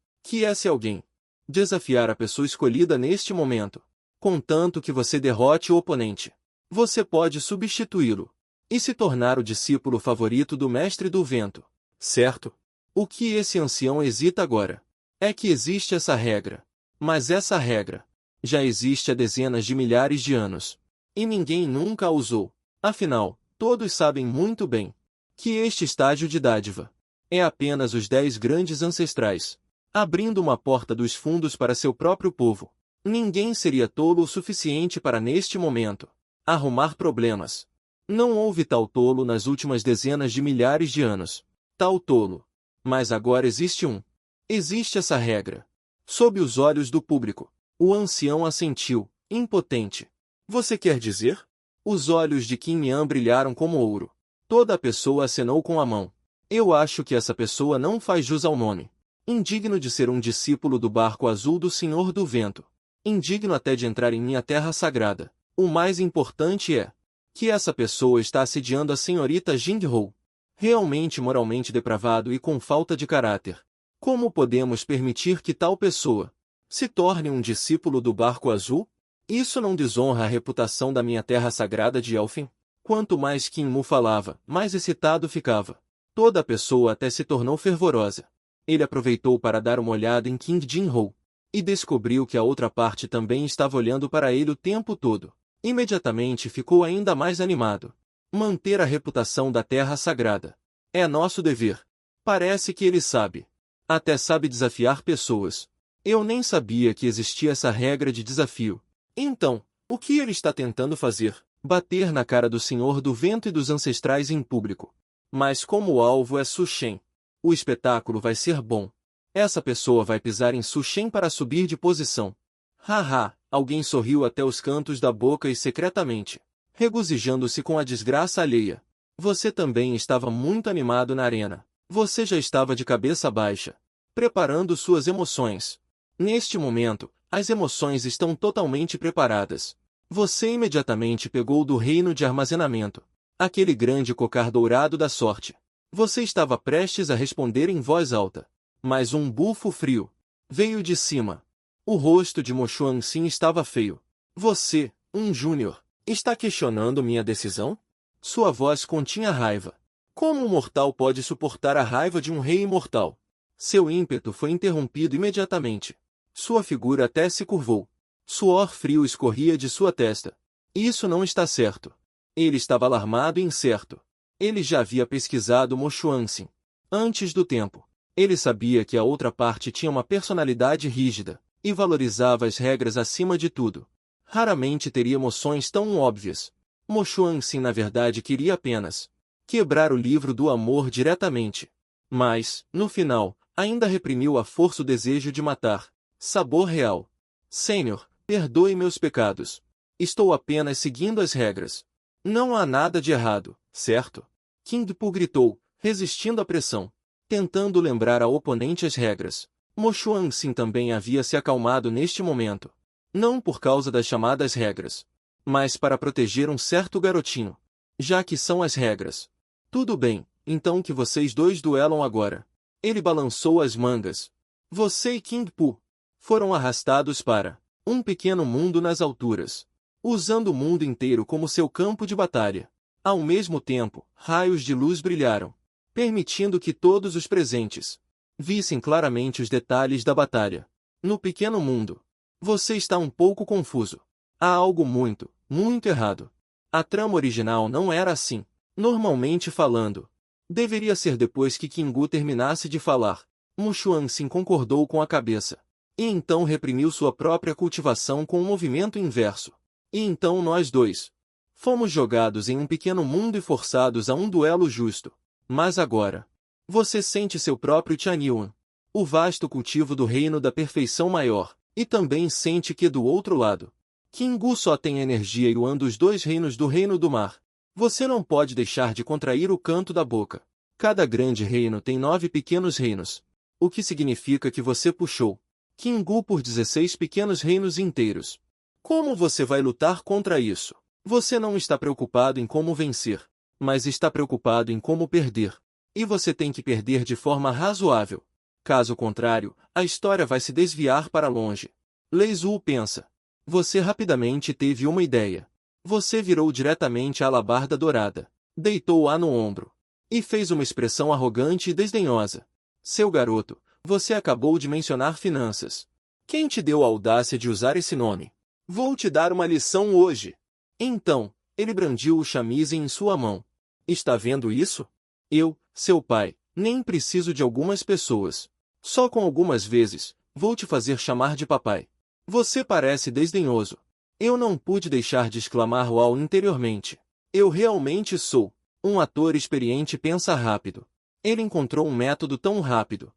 desafiar a pessoa escolhida neste momento, contanto que você derrote o oponente, você pode substituí-lo e se tornar o discípulo favorito do mestre do vento, certo? O que esse ancião hesita agora é que existe essa regra. Mas essa regra já existe há dezenas de milhares de anos. E ninguém nunca a usou. Afinal, todos sabem muito bem que este estágio de dádiva é apenas os 10 grandes ancestrais, abrindo uma porta dos fundos para seu próprio povo. Ninguém seria tolo o suficiente para, neste momento, arrumar problemas. Não houve tal tolo nas últimas dezenas de milhares de anos. Tal tolo. Mas agora existe um. Existe essa regra. Sob os olhos do público, o ancião assentiu, impotente. Você quer dizer? Os olhos de Qin Mian brilharam como ouro. Toda a pessoa acenou com a mão. Eu acho que essa pessoa não faz jus ao nome. Indigno de ser um discípulo do barco azul do Senhor do Vento. Indigno até de entrar em minha terra sagrada. O mais importante é que essa pessoa está assediando a senhorita Jinghou. Realmente moralmente depravado e com falta de caráter. Como podemos permitir que tal pessoa se torne um discípulo do barco azul? Isso não desonra a reputação da minha terra sagrada de Elfen? Quanto mais Qin Mu falava, mais excitado ficava. Toda a pessoa até se tornou fervorosa. Ele aproveitou para dar uma olhada em King Jinho e descobriu que a outra parte também estava olhando para ele o tempo todo. Imediatamente ficou ainda mais animado. Manter a reputação da terra sagrada é nosso dever. Parece que ele sabe. Até sabe desafiar pessoas. Eu nem sabia que existia essa regra de desafio. Então, o que ele está tentando fazer? Bater na cara do Senhor do Vento e dos ancestrais em público. Mas como o alvo é Su Shen, o espetáculo vai ser bom. Essa pessoa vai pisar em Su Shen para subir de posição. Haha, alguém sorriu até os cantos da boca e secretamente, regozijando-se com a desgraça alheia. Você também estava muito animado na arena. Você já estava de cabeça baixa, preparando suas emoções. Neste momento, as emoções estão totalmente preparadas. Você imediatamente pegou do reino de armazenamento aquele grande cocar dourado da sorte. Você estava prestes a responder em voz alta. Mas um bufo frio veio de cima. O rosto de Mo Xuanxin estava feio. Você, um júnior, está questionando minha decisão? Sua voz continha raiva. Como um mortal pode suportar a raiva de um rei imortal? Seu ímpeto foi interrompido imediatamente. Sua figura até se curvou. Suor frio escorria de sua testa. Isso não está certo. Ele estava alarmado e incerto. Ele já havia pesquisado Mo Xuanxin antes do tempo. Ele sabia que a outra parte tinha uma personalidade rígida e valorizava as regras acima de tudo. Raramente teria emoções tão óbvias. Mo Xuanxin na verdade queria apenas quebrar o livro do amor diretamente. Mas, no final, ainda reprimiu à força o desejo de matar. Sabor real. Senhor, perdoe meus pecados. Estou apenas seguindo as regras. Não há nada de errado, certo? King Pu gritou, resistindo à pressão, tentando lembrar ao oponente as regras. Mo Xuanxin também havia se acalmado neste momento. Não por causa das chamadas regras, mas para proteger um certo garotinho. Já que são as regras. Tudo bem, então que vocês dois duelam agora. Ele balançou as mangas. Você e King Pu foram arrastados para um pequeno mundo nas alturas, usando o mundo inteiro como seu campo de batalha. Ao mesmo tempo, raios de luz brilharam, permitindo que todos os presentes vissem claramente os detalhes da batalha. No pequeno mundo, Você está um pouco confuso. Há algo muito, muito errado. A trama original não era assim. Normalmente falando, deveria ser depois que Kingu terminasse de falar. Mu Xuanxin concordou com a cabeça. E então reprimiu sua própria cultivação com um movimento inverso. E então nós dois fomos jogados em um pequeno mundo e forçados a um duelo justo. Mas agora, você sente seu próprio Tianyuan, o vasto cultivo do reino da perfeição maior, e também sente que do outro lado, Kingu só tem a energia Yuan dos dois reinos do reino do mar. Você não pode deixar de contrair o canto da boca. Cada grande reino tem 9 pequenos reinos, o que significa que você puxou Kingu por 16 pequenos reinos inteiros. Como você vai lutar contra isso? Você não está preocupado em como vencer, mas está preocupado em como perder. E você tem que perder de forma razoável. Caso contrário, a história vai se desviar para longe. Lei Zhu pensa. Você rapidamente teve uma ideia. Você virou diretamente a alabarda dourada, deitou-a no ombro e fez uma expressão arrogante e desdenhosa. Seu garoto, você acabou de mencionar finanças. Quem te deu a audácia de usar esse nome? Vou te dar uma lição hoje. Então, ele brandiu o chamise em sua mão. Está vendo isso? Eu, seu pai, nem preciso de algumas pessoas. Só com algumas vezes, vou te fazer chamar de papai. Você parece desdenhoso. Eu não pude deixar de exclamar uau interiormente. Eu realmente sou. Um ator experiente pensa rápido. Ele encontrou um método tão rápido.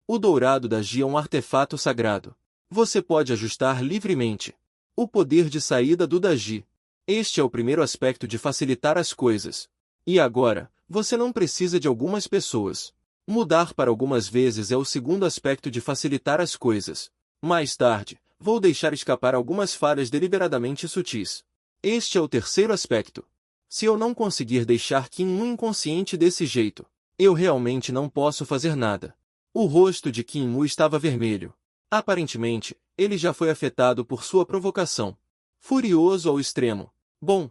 O dourado da Gia é um artefato sagrado. Você pode ajustar livremente o poder de saída do Daji. Este é o primeiro aspecto de facilitar as coisas. E agora, você não precisa de algumas pessoas. Mudar para algumas vezes é o segundo aspecto de facilitar as coisas. Mais tarde, vou deixar escapar algumas falhas deliberadamente sutis. Este é o terceiro aspecto. Se eu não conseguir deixar Kinmu inconsciente desse jeito, eu realmente não posso fazer nada. O rosto de Kinmu estava vermelho. Aparentemente, ele já foi afetado por sua provocação. Furioso ao extremo. Bom.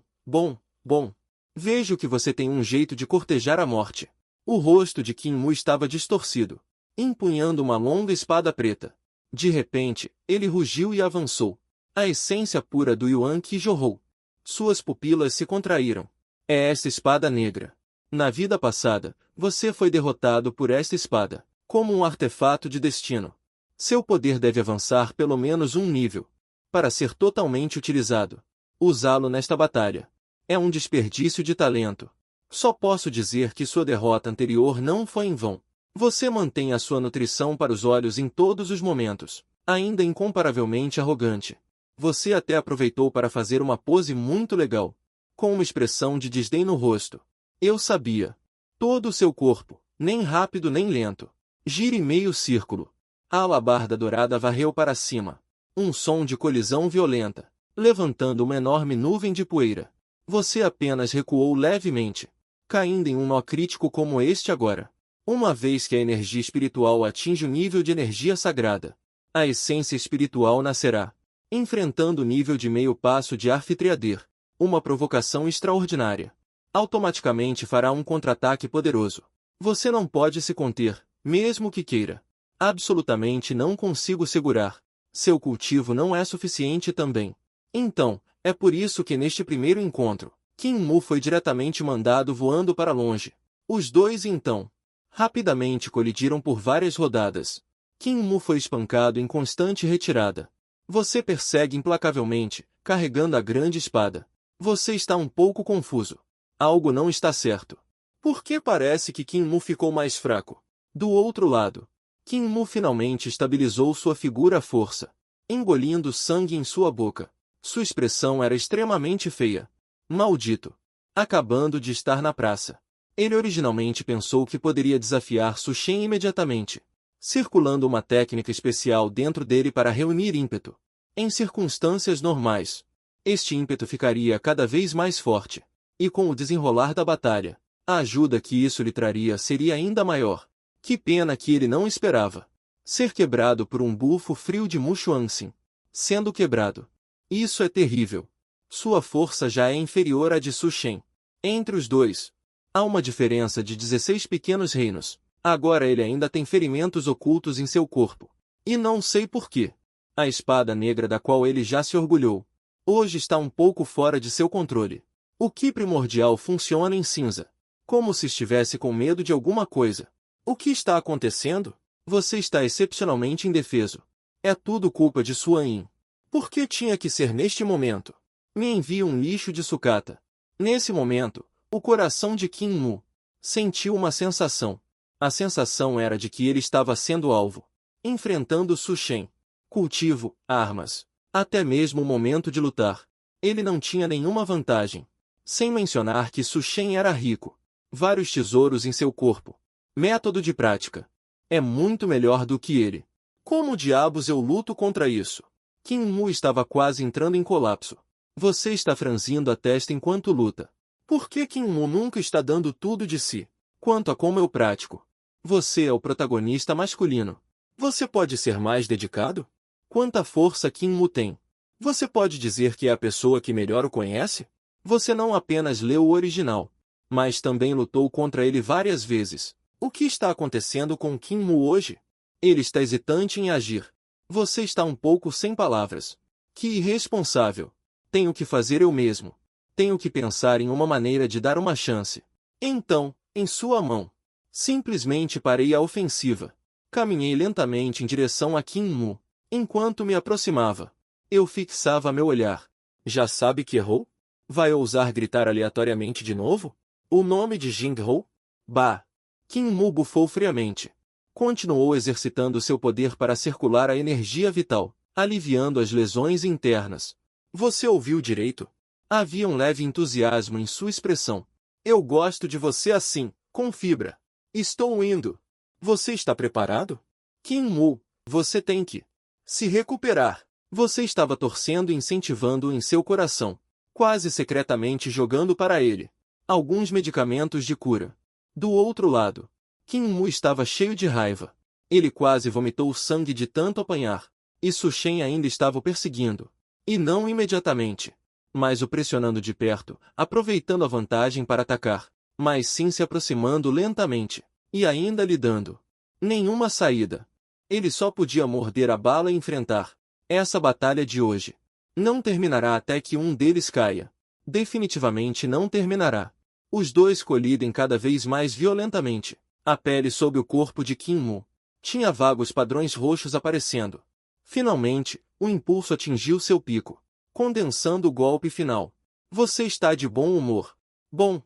Vejo que você tem um jeito de cortejar a morte. O rosto de Kinmu estava distorcido, empunhando uma longa espada preta. De repente, ele rugiu e avançou. A essência pura do Yuan que jorrou. Suas pupilas se contraíram. É esta espada negra. Na vida passada, você foi derrotado por esta espada, como um artefato de destino. Seu poder deve avançar pelo menos um nível, para ser totalmente utilizado. Usá-lo nesta batalha é um desperdício de talento. Só posso dizer que sua derrota anterior não foi em vão. Você mantém a sua nutrição para os olhos em todos os momentos, ainda incomparavelmente arrogante. Você até aproveitou para fazer uma pose muito legal, com uma expressão de desdém no rosto. Eu sabia. Todo o seu corpo, nem rápido nem lento, gira em meio círculo. A alabarda dourada varreu para cima. Um som de colisão violenta, levantando uma enorme nuvem de poeira. Você apenas recuou levemente, caindo em um nó crítico como este agora. Uma vez que a energia espiritual atinge o nível de energia sagrada, a essência espiritual nascerá, enfrentando o nível de meio passo de Arfitriader, uma provocação extraordinária. Automaticamente fará um contra-ataque poderoso. Você não pode se conter, mesmo que queira. Absolutamente não consigo segurar. Seu cultivo não é suficiente também. Então, é por isso que neste primeiro encontro, Kinmu foi diretamente mandado voando para longe. Os dois então, rapidamente colidiram por várias rodadas. Kinmu foi espancado em constante retirada. Você persegue implacavelmente, carregando a grande espada. Você está um pouco confuso. Algo não está certo. Por que parece que Kinmu ficou mais fraco? Do outro lado, Kinmu finalmente estabilizou sua figura à força, engolindo sangue em sua boca. Sua expressão era extremamente feia. Maldito! Acabando de estar na praça. Ele originalmente pensou que poderia desafiar Su Shen imediatamente, circulando uma técnica especial dentro dele para reunir ímpeto. Em circunstâncias normais, este ímpeto ficaria cada vez mais forte, e com o desenrolar da batalha, a ajuda que isso lhe traria seria ainda maior. Que pena que ele não esperava ser quebrado por um bufo frio de Mu Xuanxin. Sendo quebrado. Isso é terrível. Sua força já é inferior à de Su Shen. Entre os dois, há uma diferença de 16 pequenos reinos. Agora ele ainda tem ferimentos ocultos em seu corpo. E não sei por quê. A espada negra da qual ele já se orgulhou, hoje está um pouco fora de seu controle. O Ki primordial funciona em cinza, como se estivesse com medo de alguma coisa. O que está acontecendo? Você está excepcionalmente indefeso. É tudo culpa de sua Yin. Por que tinha que ser neste momento? Me envia um lixo de sucata. Nesse momento, o coração de Qin Mu sentiu uma sensação. A sensação era de que ele estava sendo alvo, enfrentando Su Shen. Cultivo, armas, até mesmo o momento de lutar. Ele não tinha nenhuma vantagem. Sem mencionar que Su Shen era rico. Vários tesouros em seu corpo. Método de prática. É muito melhor do que ele. Como diabos eu luto contra isso? Qin Mu estava quase entrando em colapso. Você está franzindo a testa enquanto luta. Por que Qin Mu nunca está dando tudo de si? Quanto a como eu pratico. Você é o protagonista masculino. Você pode ser mais dedicado? Quanta força Qin Mu tem? Você pode dizer que é a pessoa que melhor o conhece? Você não apenas leu o original, mas também lutou contra ele várias vezes. O que está acontecendo com Qin Mu hoje? Ele está hesitante em agir. Você está um pouco sem palavras. Que irresponsável. Tenho que fazer eu mesmo. Tenho que pensar em uma maneira de dar uma chance. Então, em sua mão. Simplesmente parei a ofensiva. Caminhei lentamente em direção a Qin Mu. Enquanto me aproximava, eu fixava meu olhar. Já sabe que errou? Vai ousar gritar aleatoriamente de novo? O nome de Jing Hou? Bah! Qin Mu bufou friamente. Continuou exercitando seu poder para circular a energia vital, aliviando as lesões internas. Você ouviu direito? Havia um leve entusiasmo em sua expressão. Eu gosto de você assim, com fibra. Estou indo. Você está preparado? Qin Mu, você tem que se recuperar. Você estava torcendo e incentivando-o em seu coração, quase secretamente jogando para ele alguns medicamentos de cura. Do outro lado, Qin Mu estava cheio de raiva. Ele quase vomitou sangue de tanto apanhar. E Su Shen ainda estava o perseguindo. E não imediatamente, mas o pressionando de perto, aproveitando a vantagem para atacar, mas sim se aproximando lentamente, e ainda lhe dando nenhuma saída. Ele só podia morder a bala e enfrentar. Essa batalha de hoje não terminará até que um deles caia. Definitivamente não terminará. Os dois colidem cada vez mais violentamente. A pele sob o corpo de Qin Mu tinha vagos padrões roxos aparecendo. Finalmente, o impulso atingiu seu pico, condensando o golpe final. Você está de bom humor. Bom.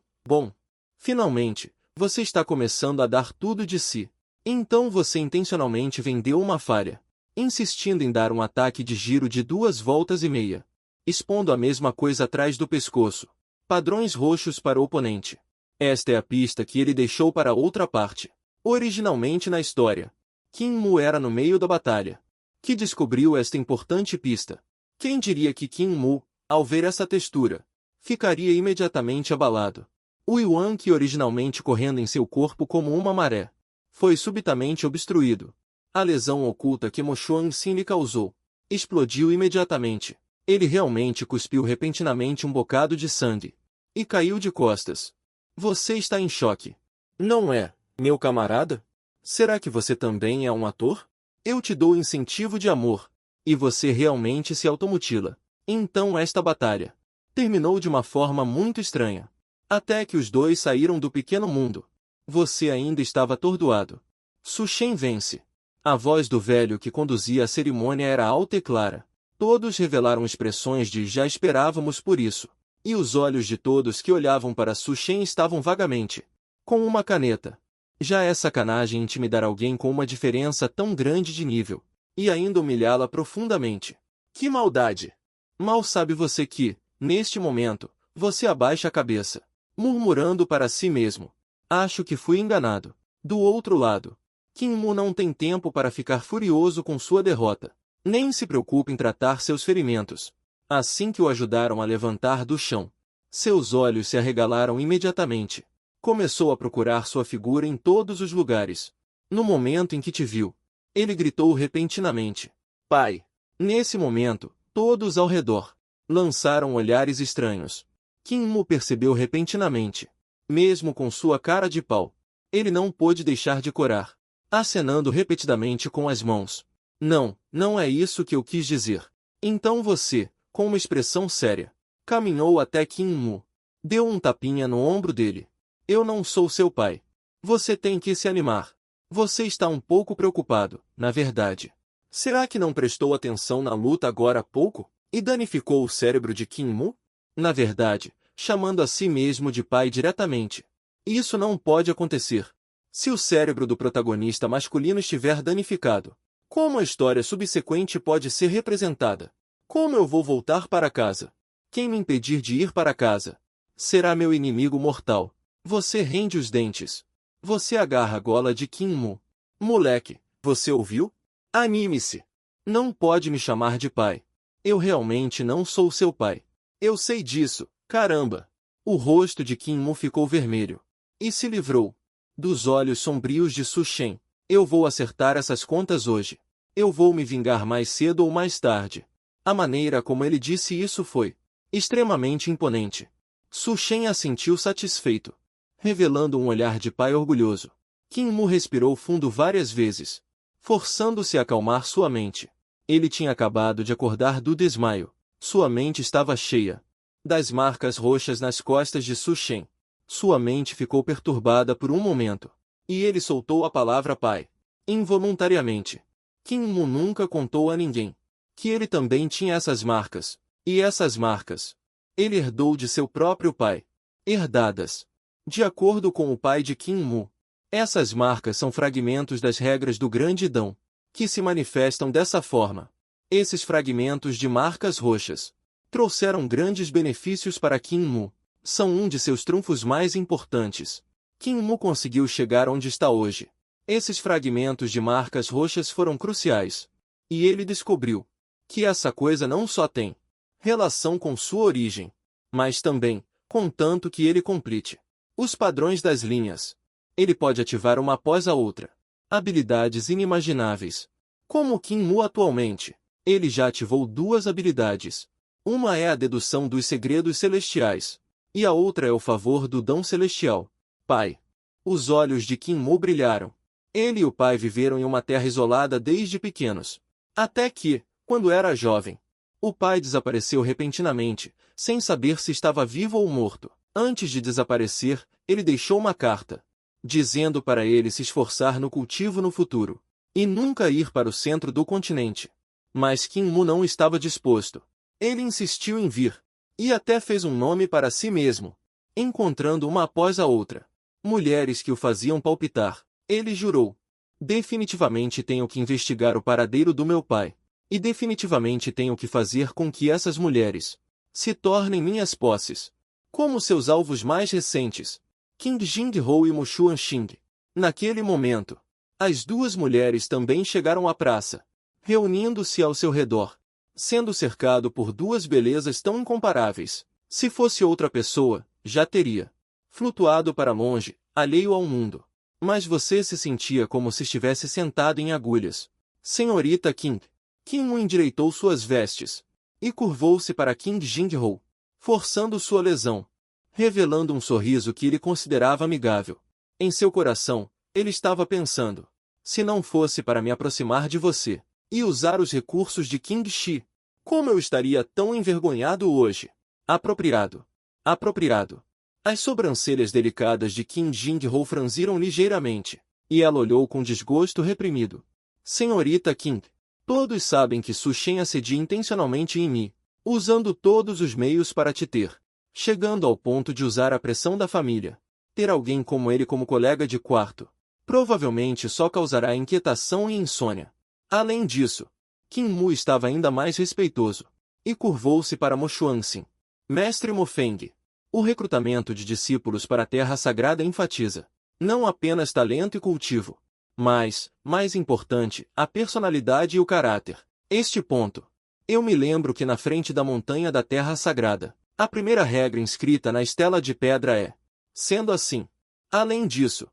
Finalmente, você está começando a dar tudo de si. Então você intencionalmente vendeu uma falha, insistindo em dar um ataque de giro de 2 voltas e meia, expondo a mesma coisa atrás do pescoço. Padrões roxos para o oponente. Esta é a pista que ele deixou para outra parte. Originalmente na história, Qin Mu era no meio da batalha que descobriu esta importante pista. Quem diria que Qin Mu, ao ver essa textura, ficaria imediatamente abalado. O Yuan que originalmente correndo em seu corpo como uma maré, foi subitamente obstruído. A lesão oculta que Mo Xuanxin lhe causou explodiu imediatamente. Ele realmente cuspiu repentinamente um bocado de sangue e caiu de costas. Você está em choque. Não é, meu camarada? Será que você também é um ator? Eu te dou incentivo de amor, e você realmente se automutila. Então esta batalha terminou de uma forma muito estranha. Até que os dois saíram do pequeno mundo. Você ainda estava atordoado. Su Shen vence. A voz do velho que conduzia a cerimônia era alta e clara. Todos revelaram expressões de já esperávamos por isso. E os olhos de todos que olhavam para Su Shen estavam vagamente com uma caneta. Já é sacanagem intimidar alguém com uma diferença tão grande de nível, e ainda humilhá-la profundamente. Que maldade! Mal sabe você que, neste momento, você abaixa a cabeça, murmurando para si mesmo. Acho que fui enganado. Do outro lado, Qin Mu não tem tempo para ficar furioso com sua derrota. Nem se preocupe em tratar seus ferimentos. Assim que o ajudaram a levantar do chão, seus olhos se arregalaram imediatamente. Começou a procurar sua figura em todos os lugares. No momento em que te viu, ele gritou repentinamente: Pai! Nesse momento, todos ao redor lançaram olhares estranhos. Qin Mu percebeu repentinamente. Mesmo com sua cara de pau, ele não pôde deixar de corar, acenando repetidamente com as mãos. Não, não é isso que eu quis dizer. Então você, com uma expressão séria, caminhou até Kim Mu. Deu um tapinha no ombro dele. Eu não sou seu pai. Você tem que se animar. Você está um pouco preocupado, na verdade. Será que não prestou atenção na luta agora há pouco? E danificou o cérebro de Kim Mu? Na verdade, chamando a si mesmo de pai diretamente. Isso não pode acontecer. Se o cérebro do protagonista masculino estiver danificado, como a história subsequente pode ser representada? Como eu vou voltar para casa? Quem me impedir de ir para casa será meu inimigo mortal. Você rende os dentes. Você agarra a gola de Kim Mu. Moleque, você ouviu? Anime-se. Não pode me chamar de pai. Eu realmente não sou seu pai. Eu sei disso, caramba. O rosto de Kim Mu ficou vermelho. E se livrou dos olhos sombrios de Su Shen. Eu vou acertar essas contas hoje. Eu vou me vingar mais cedo ou mais tarde. A maneira como ele disse isso foi extremamente imponente. Su Shen assentiu satisfeito, revelando um olhar de pai orgulhoso. Kim Mu respirou fundo várias vezes, forçando-se a acalmar sua mente. Ele tinha acabado de acordar do desmaio. Sua mente estava cheia das marcas roxas nas costas de Su Shen. Sua mente ficou perturbada por um momento. E ele soltou a palavra pai. Involuntariamente. Kim Mu nunca contou a ninguém que ele também tinha essas marcas. E essas marcas ele herdou de seu próprio pai. Herdadas. De acordo com o pai de Kim Mu, essas marcas são fragmentos das regras do Grande Dão, que se manifestam dessa forma. Esses fragmentos de marcas roxas trouxeram grandes benefícios para Kim Mu. São um de seus trunfos mais importantes. Kim Mu conseguiu chegar onde está hoje. Esses fragmentos de marcas roxas foram cruciais. E ele descobriu que essa coisa não só tem relação com sua origem, mas também, contanto que ele complete os padrões das linhas. Ele pode ativar uma após a outra. Habilidades inimagináveis. Como Kim Mu atualmente, ele já ativou duas habilidades. Uma é a dedução dos segredos celestiais, e a outra é o favor do dom celestial. Pai. Os olhos de Kim Mu brilharam. Ele e o pai viveram em uma terra isolada desde pequenos. Até que, quando era jovem, o pai desapareceu repentinamente, sem saber se estava vivo ou morto. Antes de desaparecer, ele deixou uma carta, dizendo para ele se esforçar no cultivo no futuro, e nunca ir para o centro do continente. Mas Kim Mu não estava disposto. Ele insistiu em vir, e até fez um nome para si mesmo, encontrando uma após a outra mulheres que o faziam palpitar. Ele jurou: definitivamente tenho que investigar o paradeiro do meu pai, e definitivamente tenho que fazer com que essas mulheres se tornem minhas posses, como seus alvos mais recentes, King Jing-ho e Mu Xuanxing. Naquele momento, as duas mulheres também chegaram à praça, reunindo-se ao seu redor, sendo cercado por duas belezas tão incomparáveis. Se fosse outra pessoa, já teria flutuado para longe, alheio ao mundo. Mas você se sentia como se estivesse sentado em agulhas. Senhorita King. Kim Mu endireitou suas vestes e curvou-se para King Jing-ho, forçando sua lesão, revelando um sorriso que ele considerava amigável. Em seu coração, ele estava pensando: se não fosse para me aproximar de você e usar os recursos de King Shi, como eu estaria tão envergonhado hoje? Apropriado. Apropriado. As sobrancelhas delicadas de Kim Jing-ho franziram ligeiramente, e ela olhou com desgosto reprimido. Senhorita King, todos sabem que Su Shen assedia intencionalmente em mim, usando todos os meios para te ter, chegando ao ponto de usar a pressão da família. Ter alguém como ele como colega de quarto provavelmente só causará inquietação e insônia. Além disso, Kim Mu estava ainda mais respeitoso, e curvou-se para Mo Xuanxin. Mestre Mo Feng. O recrutamento de discípulos para a Terra Sagrada enfatiza não apenas talento e cultivo, mas, mais importante, a personalidade e o caráter. Este ponto. Eu me lembro que na frente da montanha da Terra Sagrada, a primeira regra inscrita na estela de pedra é: sendo assim. Além disso,